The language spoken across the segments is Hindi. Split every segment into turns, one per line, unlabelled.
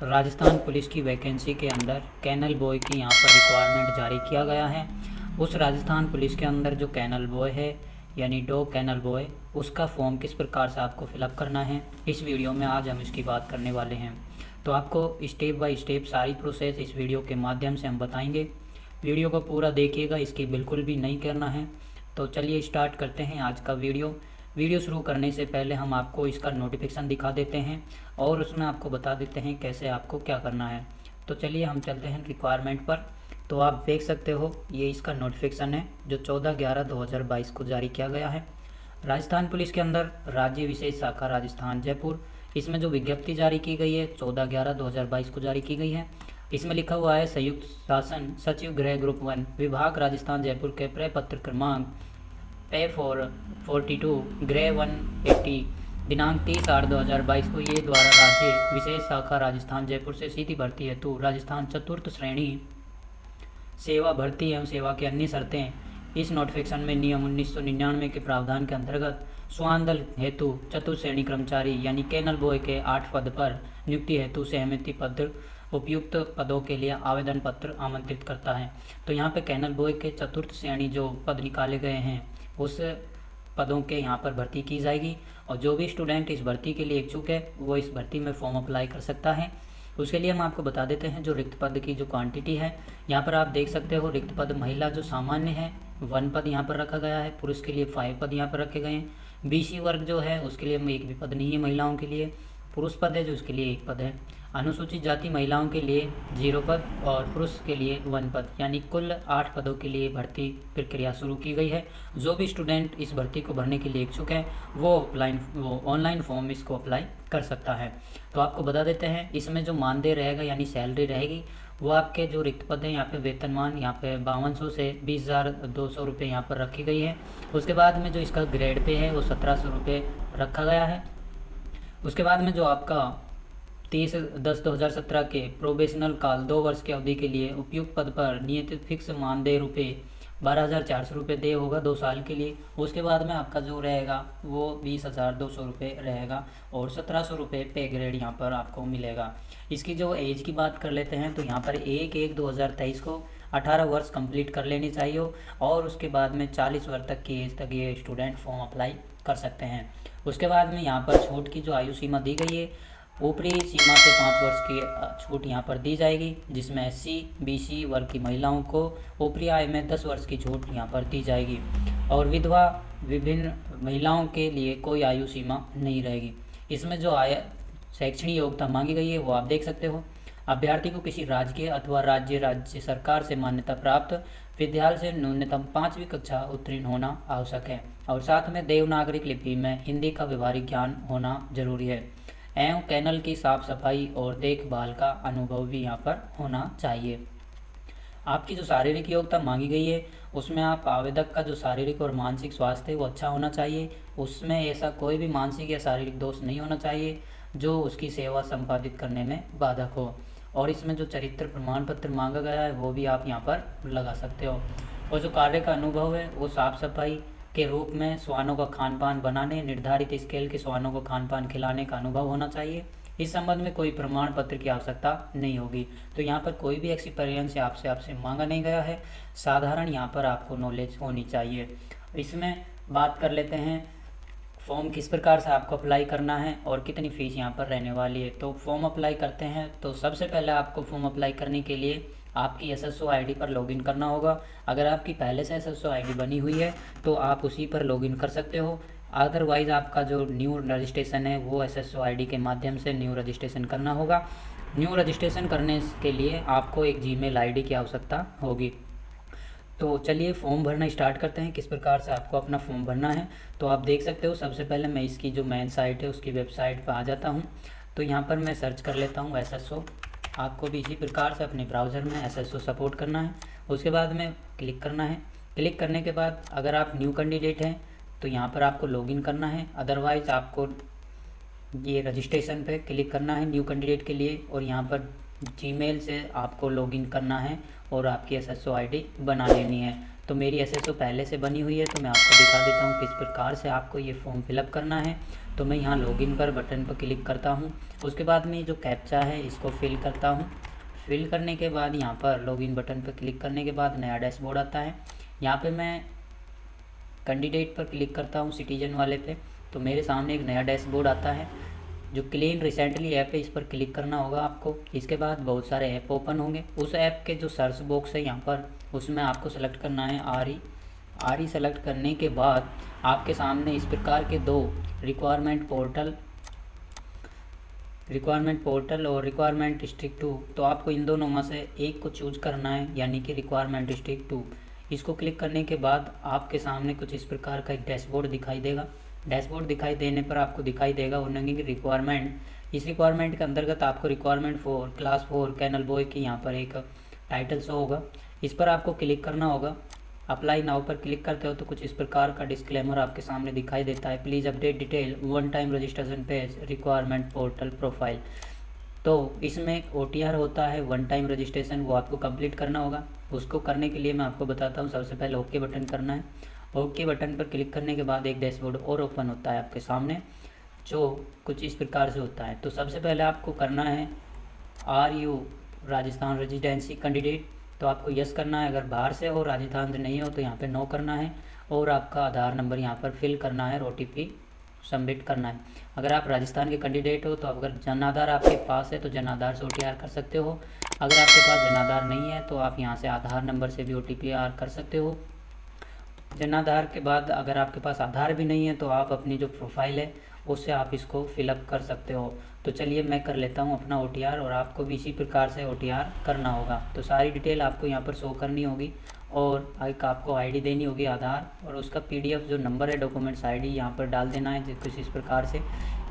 राजस्थान पुलिस की वैकेंसी के अंदर कैनल बॉय की यहाँ पर रिक्वायरमेंट जारी किया गया है। उस राजस्थान पुलिस के अंदर जो कैनल बॉय है यानी डॉग कैनल बॉय, उसका फॉर्म किस प्रकार से आपको फिलअप करना है, इस वीडियो में आज हम इसकी बात करने वाले हैं। तो आपको स्टेप बाय स्टेप सारी प्रोसेस इस वीडियो के माध्यम से हम बताएंगे। वीडियो को पूरा देखिएगा, इसकी बिल्कुल भी नहीं करना है। तो चलिए स्टार्ट करते हैं आज का वीडियो शुरू करने से पहले हम आपको इसका नोटिफिकेशन दिखा देते हैं और उसमें आपको बता देते हैं कैसे आपको क्या करना है। तो चलिए हम चलते हैं रिक्वायरमेंट पर। तो आप देख सकते हो ये इसका नोटिफिकेशन है जो 14/11/2022 को जारी किया गया है। राजस्थान पुलिस के अंदर राज्य विशेष शाखा राजस्थान जयपुर, इसमें जो विज्ञप्ति जारी की गई है 14/11/2022 को जारी की गई है। इसमें लिखा हुआ है संयुक्त शासन सचिव गृह ग्रुप 1 विभाग राजस्थान जयपुर के प्रपत्र क्रमांक P442 ग्रे 180 दिनांक 30/8/2022 को ये द्वारा राज्य विशेष शाखा राजस्थान जयपुर से सीधी भर्ती हेतु राजस्थान चतुर्थ श्रेणी सेवा भर्ती एवं सेवा की अन्य शर्तें, इस नोटिफिकेशन में नियम 1999 के प्रावधान के अंतर्गत स्वान दल हेतु चतुर्थ श्रेणी कर्मचारी यानी कैनल बॉय के 8 पद पर नियुक्ति हेतु सहमति पत्र उपयुक्त पदों के लिए आवेदन पत्र आमंत्रित करता है। तो यहाँ पे कैनल बॉय के चतुर्थ श्रेणी जो पद निकाले गए हैं उस पदों के यहाँ पर भर्ती की जाएगी और जो भी स्टूडेंट इस भर्ती के लिए इच्छुक है वो इस भर्ती में फॉर्म अप्लाई कर सकता है। उसके लिए हम आपको बता देते हैं जो रिक्त पद की जो क्वांटिटी है। यहाँ पर आप देख सकते हो रिक्त पद महिला जो सामान्य है 1 पद यहाँ पर रखा गया है, पुरुष के लिए 5 पद यहाँ पर रखे गए हैं। BC वर्ग जो है उसके लिए एक भी पद नहीं है, महिलाओं के लिए पुरुष पद है जो उसके लिए 1 पद है। अनुसूचित जाति महिलाओं के लिए 0 पद और पुरुष के लिए 1 पद, यानी कुल 8 पदों के लिए भर्ती प्रक्रिया शुरू की गई है। जो भी स्टूडेंट इस भर्ती को भरने के लिए इच्छुक है वो ऑनलाइन फॉर्म इसको अप्लाई कर सकता है। तो आपको बता देते हैं इसमें जो मानदेय रहेगा यानी सैलरी रहेगी वो आपके जो रिक्त पद हैं यहाँ पे वेतनमान यहाँ पे 5200 से 20,200 रुपये यहाँ पर रखी गई है। उसके बाद में जो इसका ग्रेड पे है वो 1700 रुपये रखा गया है। उसके बाद में जो आपका 30/10/2017 के प्रोबेशनल काल 2 वर्ष की अवधि के लिए उपयुक्त पद पर नियत फिक्स मानदेय रुपये 12,400 रुपये देय होगा 2 साल के लिए। उसके बाद में आपका जो रहेगा वो 20,200 रुपये रहेगा और 1700 रुपये पे ग्रेड यहाँ पर आपको मिलेगा। इसकी जो एज की बात कर लेते हैं तो यहाँ पर 1/1/2023 को 18 वर्ष कंप्लीट कर लेनी चाहिए और उसके बाद में 40 वर्ष तक की एज तक ये स्टूडेंट फॉर्म अप्लाई कर सकते हैं। उसके बाद में यहाँ पर छूट की जो आयु सीमा दी गई है ऊपरी सीमा से 5 वर्ष की छूट यहाँ पर दी जाएगी, जिसमें SC BC वर्ग की महिलाओं को ऊपरी आय में 10 वर्ष की छूट यहाँ पर दी जाएगी और विधवा विभिन्न महिलाओं के लिए कोई आयु सीमा नहीं रहेगी। इसमें जो शैक्षणिक योग्यता मांगी गई है वो आप देख सकते हो। अभ्यर्थी को किसी राजकीय अथवा राज्य सरकार से मान्यता प्राप्त विद्यालय से न्यूनतम 5वीं कक्षा उत्तीर्ण होना आवश्यक है और साथ में देवनागरिक लिपि में हिंदी का व्यवहारिक ज्ञान होना जरूरी है एवं कैनल की साफ सफाई और देखभाल का अनुभव भी यहाँ पर होना चाहिए। आपकी जो शारीरिक योग्यता मांगी गई है उसमें आप आवेदक का जो शारीरिक और मानसिक स्वास्थ्य है वो अच्छा होना चाहिए। उसमें ऐसा कोई भी मानसिक या शारीरिक दोष नहीं होना चाहिए जो उसकी सेवा संपादित करने में बाधक हो। और इसमें जो चरित्र प्रमाण पत्र मांगा गया है वो भी आप यहाँ पर लगा सकते हो। और जो कार्य का अनुभव है वो साफ सफाई के रूप में श्वानों का खान पान बनाने, निर्धारित स्केल के श्वानों को खान पान खिलाने का अनुभव होना चाहिए। इस संबंध में कोई प्रमाण पत्र की आवश्यकता नहीं होगी। तो यहाँ पर कोई भी एक्सपीरियंस आपसे मांगा नहीं गया है, साधारण यहाँ पर आपको नॉलेज होनी चाहिए। इसमें बात कर लेते हैं फॉर्म किस प्रकार से आपको अप्लाई करना है और कितनी फ़ीस यहाँ पर रहने वाली है। तो फॉर्म अप्लाई करते हैं तो सबसे पहले आपको फॉर्म अप्लाई करने के लिए आपकी SSO ID पर लॉगिन करना होगा। अगर आपकी पहले से SSO ID बनी हुई है तो आप उसी पर लॉगिन कर सकते हो। अदरवाइज़ आपका जो न्यू रजिस्ट्रेशन है वो SSO ID के माध्यम से न्यू रजिस्ट्रेशन करना होगा। न्यू रजिस्ट्रेशन करने के लिए आपको एक Gmail ID की आवश्यकता होगी। तो चलिए फॉर्म भरना स्टार्ट करते हैं, किस प्रकार से आपको अपना फॉर्म भरना है। तो आप देख सकते हो सबसे पहले मैं इसकी जो मेन साइट है उसकी वेबसाइट पर आ जाता हूँ। तो यहाँ पर मैं सर्च कर लेता हूँ SSO। आपको भी इसी प्रकार से अपने ब्राउज़र में SSO सपोर्ट करना है। उसके बाद में क्लिक करना है। क्लिक करने के बाद अगर आप न्यू कैंडिडेट हैं तो यहाँ पर आपको लॉगिन करना है, अदरवाइज़ आपको ये रजिस्ट्रेशन पे क्लिक करना है न्यू कैंडिडेट के लिए और यहाँ पर Gmail से आपको लॉगिन करना है और आपकी SSO ID बना लेनी है। तो मेरी एसएसओ पहले से बनी हुई है, तो मैं आपको दिखा देता हूँ किस प्रकार से आपको ये फॉर्म फिलअप करना है। तो मैं यहाँ लॉगिन पर बटन पर क्लिक करता हूँ। उसके बाद में जो कैप्चा है इसको फिल करता हूँ। फिल करने के बाद यहाँ पर लॉगिन बटन पर क्लिक करने के बाद नया डैशबोर्ड आता है। यहाँ पे मैं कैंडिडेट पर क्लिक करता हूँ, सिटीजन वाले पे, तो मेरे सामने एक नया डैशबोर्ड आता है। जो क्लीन रिसेंटली ऐप है इस पर क्लिक करना होगा आपको। इसके बाद बहुत सारे ऐप ओपन होंगे। उस ऐप के जो सर्च बॉक्स है यहाँ पर, उसमें आपको सेलेक्ट करना है आर ई सेलेक्ट करने के बाद आपके सामने इस प्रकार के दो रिक्वायरमेंट पोर्टल और रिक्वायरमेंट डिस्ट्रिक्ट 2, तो आपको इन दोनों में से एक को चूज करना है, यानी कि रिक्वायरमेंट डिस्ट्रिक्ट 2। इसको क्लिक करने के बाद आपके सामने कुछ इस प्रकार का एक डैशबोर्ड दिखाई देगा। डैशबोर्ड दिखाई देने पर आपको दिखाई देगा उन्होंने रिक्वायरमेंट। इस रिक्वायरमेंट के अंतर्गत आपको रिक्वायरमेंट 4 क्लास 4 कैनल बॉय की यहाँ पर एक टाइटल शो होगा। इस पर आपको क्लिक करना होगा। अप्लाई नाउ पर क्लिक करते हो तो कुछ इस प्रकार का डिस्क्लेमर आपके सामने दिखाई देता है, please update detail, one time registration page, requirement portal profile. तो इसमें OTR होता है, वन टाइम रजिस्ट्रेशन, वो आपको कंप्लीट करना होगा। उसको करने के लिए मैं आपको बताता हूँ। सबसे पहले ओके बटन करना है। ओके बटन पर क्लिक करने के बाद एक डैशबोर्ड और ओपन होता है आपके सामने, जो कुछ इस प्रकार से होता है। तो सबसे पहले आपको करना है are you Rajasthan residency candidate, तो आपको यस करना है। अगर बाहर से हो, राजस्थान से नहीं हो, तो यहाँ पे नो करना है और आपका आधार नंबर यहाँ पर फिल करना है और OTP सबमिट करना है। अगर आप राजस्थान के कैंडिडेट हो तो अगर जन आधार आपके पास है तो जन आधार से OTR कर सकते हो। अगर आपके पास जन आधार नहीं है तो आप यहाँ से आधार नंबर से भी OTP कर सकते हो। जन आधार के बाद अगर आपके पास आधार भी नहीं है तो आप अपनी जो प्रोफाइल है उससे आप इसको फिलअप कर सकते हो। तो चलिए मैं कर लेता हूँ अपना OTR और आपको भी इसी प्रकार से OTR करना होगा। तो सारी डिटेल आपको यहाँ पर शो करनी होगी और एक आपको ID देनी होगी आधार, और उसका PDF जो नंबर है डॉक्यूमेंट्स ID यहाँ पर डाल देना है कुछ इस प्रकार से।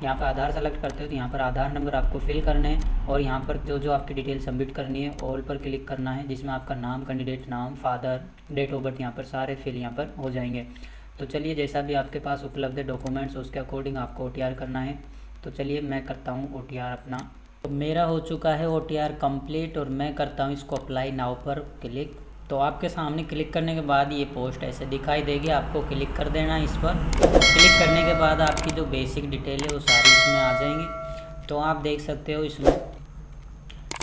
यहाँ पर आधार सेलेक्ट करते हो तो यहाँ पर आधार नंबर आपको फिल करना है और यहाँ पर जो आपकी डिटेल सबमिट करनी है ऑल पर क्लिक करना है, जिसमें आपका नाम, कैंडिडेट नाम, फादर, डेट ऑफ बर्थ यहाँ पर सारे फिल यहाँ पर हो जाएंगे। तो चलिए जैसा भी आपके पास उपलब्ध है डॉक्यूमेंट्स उसके अकॉर्डिंग आपको OTR करना है। तो चलिए मैं करता हूँ OTR अपना। तो मेरा हो चुका है OTR कंप्लीट और मैं करता हूँ इसको अप्लाई नाउ पर क्लिक। तो आपके सामने क्लिक करने के बाद ये पोस्ट ऐसे दिखाई देगी, आपको क्लिक कर देना है इस पर। क्लिक करने के बाद आपकी जो बेसिक डिटेल है वो सारी इसमें आ जाएंगी। तो आप देख सकते हो इसमें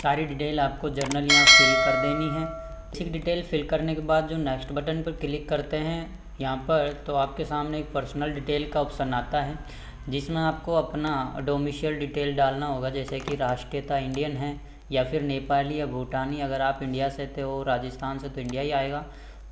सारी डिटेल आपको जर्नल यहाँ फिल कर देनी है। बेसिक डिटेल फिल करने के बाद जो नेक्स्ट बटन पर क्लिक करते हैं यहाँ पर, तो आपके सामने एक पर्सनल डिटेल का ऑप्शन आता है, जिसमें आपको अपना डोमिसाइल डिटेल डालना होगा, जैसे कि राष्ट्रीयता इंडियन है या फिर नेपाली या भूटानी। अगर आप इंडिया से थे हो, राजस्थान से, तो इंडिया ही आएगा।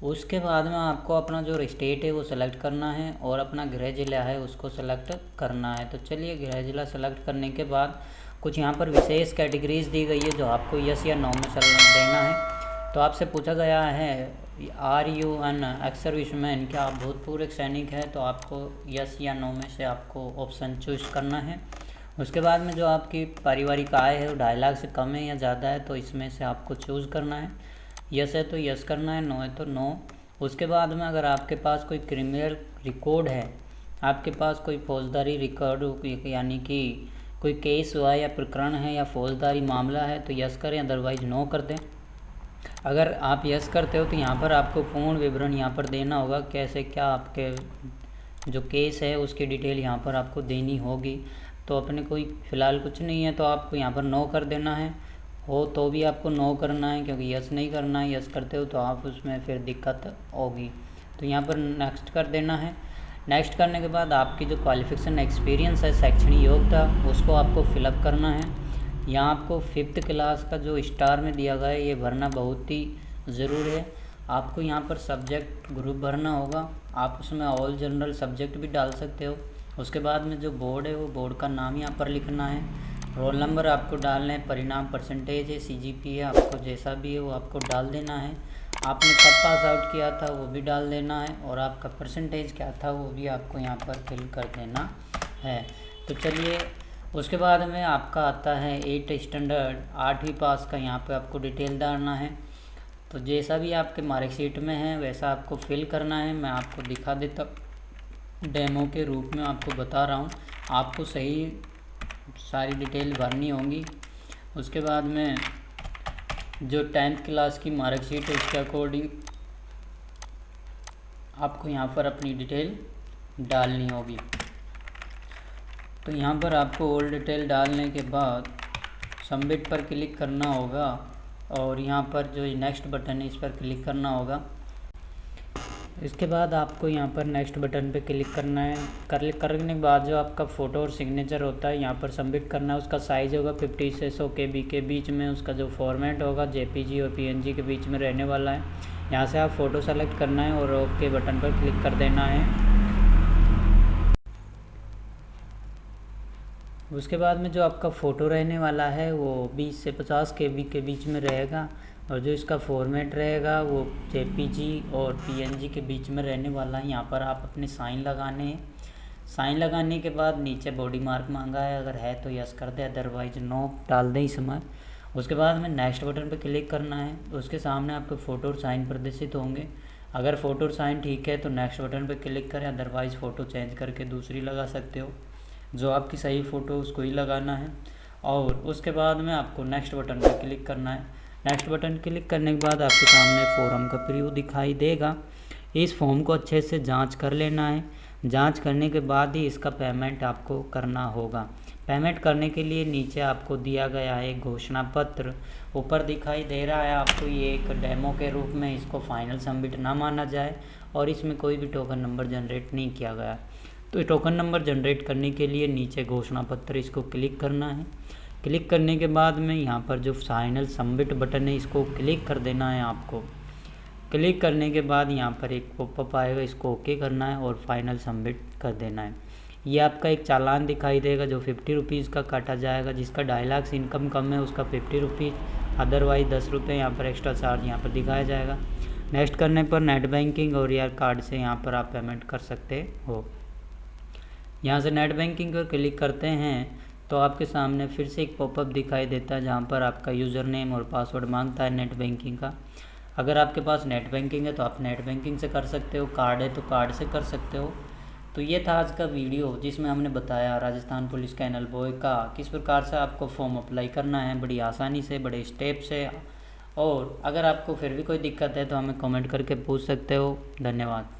उसके बाद में आपको अपना जो स्टेट है वो सेलेक्ट करना है और अपना गृह जिला है उसको सेलेक्ट करना है। तो चलिए गृह जिला सेलेक्ट करने के बाद कुछ यहाँ पर विशेष कैटेगरीज दी गई है जो आपको यस या नो में सेलेक्ट देना है। तो आपसे पूछा गया है are you an ex serviceman, क्या आप भूतपूर्व सैनिक है, तो आपको यस या नो में से आपको ऑप्शन चूज करना है। उसके बाद में जो आपकी पारिवारिक आय है वो 2.5 लाख से कम है या ज़्यादा है, तो इसमें से आपको चूज़ करना है। यस है तो यस करना है, नो है तो नो। उसके बाद में अगर आपके पास कोई क्रिमिनल रिकॉर्ड है, आपके पास कोई फौजदारी रिकॉर्ड यानी कि कोई केस हुआ या प्रकरण है या फौजदारी मामला है तो यस करें, अदरवाइज नो कर दें। अगर आप यस करते हो तो यहाँ पर आपको पूर्ण विवरण यहाँ पर देना होगा, कैसे क्या आपके जो केस है उसकी डिटेल यहाँ पर आपको देनी होगी। तो अपने कोई फ़िलहाल कुछ नहीं है तो आपको यहाँ पर नो कर देना है, हो तो भी आपको नो करना है क्योंकि यस नहीं करना है। यस करते हो तो आप उसमें फिर दिक्कत होगी, तो यहाँ पर नेक्स्ट कर देना है। नेक्स्ट करने के बाद आपकी जो क्वालिफिकेशन एक्सपीरियंस है, शैक्षणिक योग्यता, उसको आपको फिलअप करना है। यहाँ आपको 5th क्लास का जो स्टार में दिया गया है ये भरना बहुत ही ज़रूरी है। आपको यहाँ पर सब्जेक्ट ग्रुप भरना होगा, आप उसमें ऑल जनरल सब्जेक्ट भी डाल सकते हो। उसके बाद में जो बोर्ड है वो बोर्ड का नाम यहाँ पर लिखना है, रोल नंबर आपको डालना है, परिणाम परसेंटेज है, CGP है, आपको जैसा भी है वो आपको डाल देना है। आपने कब पास आउट किया था वो भी डाल देना है और आपका परसेंटेज क्या था वो भी आपको यहाँ पर फिल कर देना है। तो चलिए उसके बाद में आपका आता है 8th स्टैंडर्ड 8वीं पास का, यहाँ पे आपको डिटेल डालना है। तो जैसा भी आपके मार्कशीट में है वैसा आपको फिल करना है। मैं आपको दिखा देता, डेमो के रूप में आपको बता रहा हूँ, आपको सही सारी डिटेल भरनी होगी। उसके बाद में जो 10th क्लास की मार्कशीट है उसके अकॉर्डिंग आपको यहाँ पर अपनी डिटेल डालनी होगी। तो यहाँ पर आपको ऑल डिटेल डालने के बाद सबमिट पर क्लिक करना होगा और यहाँ पर जो नेक्स्ट बटन है इस पर क्लिक करना होगा। इसके बाद आपको यहाँ पर नेक्स्ट बटन पे क्लिक करना है। क्लिक करने के बाद जो आपका फ़ोटो और सिग्नेचर होता है यहाँ पर सबमिट करना है। उसका साइज़ होगा 50 से 100 KB के बीच में। उसका जो फॉर्मेट होगा JPG और PNG के बीच में रहने वाला है। यहाँ से आप फ़ोटो सेलेक्ट करना है और ओके बटन पर क्लिक कर देना है। उसके बाद में जो आपका फ़ोटो रहने वाला है वो 20 से 50 KB के बीच में रहेगा और जो इसका फॉर्मेट रहेगा वो JPG और PNG के बीच में रहने वाला है। यहाँ पर आप अपने साइन लगाने हैं। साइन लगाने के बाद नीचे बॉडी मार्क मांगा है, अगर है तो यस कर दे, अदरवाइज नो डाल दें इसमें। उसके बाद में नेक्स्ट बटन पर क्लिक करना है। उसके सामने आपके फ़ोटो और साइन प्रदर्शित होंगे। अगर फ़ोटो और साइन ठीक है तो नेक्स्ट बटन पर क्लिक करें, अदरवाइज़ फ़ोटो चेंज करके दूसरी लगा सकते हो। जो आपकी सही फ़ोटो उसको ही लगाना है। और उसके बाद में आपको नेक्स्ट बटन पर क्लिक करना है। नेक्स्ट बटन क्लिक करने के बाद आपके सामने फॉर्म का प्रीव्यू दिखाई देगा। इस फॉर्म को अच्छे से जांच कर लेना है। जांच करने के बाद ही इसका पेमेंट आपको करना होगा। पेमेंट करने के लिए नीचे आपको दिया गया है घोषणा पत्र, ऊपर दिखाई दे रहा है आपको। ये एक डेमो के रूप में, इसको फाइनल सबमिट ना माना जाए और इसमें कोई भी टोकन नंबर जनरेट नहीं किया गया। तो टोकन नंबर जनरेट करने के लिए नीचे घोषणा पत्र इसको क्लिक करना है। क्लिक करने के बाद में यहाँ पर जो फाइनल सबमिट बटन है इसको क्लिक कर देना है आपको। क्लिक करने के बाद यहाँ पर एक पॉपअप आएगा, इसको ओके करना है और फाइनल सबमिट कर देना है। ये आपका एक चालान दिखाई देगा जो 50 रुपीज़ का काटा जाएगा। जिसका 2.5 लाख से इनकम कम है उसका 50 रुपीज़, अदरवाइज 10 रुपये यहाँ पर एक्स्ट्रा चार्ज यहाँ पर दिखाया जाएगा। नेक्स्ट करने पर नेट बैंकिंग और यार कार्ड से यहाँ पर आप पेमेंट कर सकते हो। यहाँ से नेट बैंकिंग पर क्लिक करते हैं तो आपके सामने फिर से एक पॉपअप दिखाई देता है जहाँ पर आपका यूज़र नेम और पासवर्ड मांगता है नेट बैंकिंग का। अगर आपके पास नेट बैंकिंग है तो आप नेट बैंकिंग से कर सकते हो, कार्ड है तो कार्ड से कर सकते हो। तो ये था आज का वीडियो जिसमें हमने बताया राजस्थान पुलिस का एनएल बॉय का किस प्रकार से आपको फॉर्म अप्लाई करना है, बड़ी आसानी से, बड़े स्टेप से। और अगर आपको फिर भी कोई दिक्कत है तो हमें कमेंट करके पूछ सकते हो। धन्यवाद।